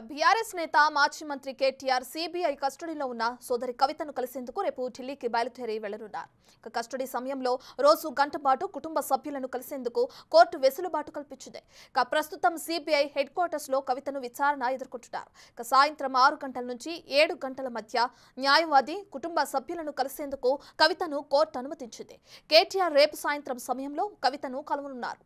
BRS నేత మాజీ మంత్రి కేటీఆర్ సిబిఐ కస్టడీలో ఉన్న సోదరి కవితను కలిసేందుకు రేపు ఢిల్లీకి బయలుదేరి వెళ్లనున్నారు. కస్టడీ సమయంలో రోజు గంట పాటు కుటుంబ సభ్యులను కలిసేందుకు కోర్టు వెసులుబాటు కల్పించింది. ప్రస్తుతం సిబిఐ హెడ్ క్వార్టర్స్ లో కవితను విచారణ ఎదుర్కొంటున్నారు. సాయంత్రం 6 గంటల నుంచి 7 గంటల మధ్య న్యాయవాది కుటుంబ సభ్యులను కలిసేందుకు కవితను కోర్టు అనుమతించింది. కేటీఆర్ రేపు సాయంత్రం సమయంలో కవితను కలవనున్నారు.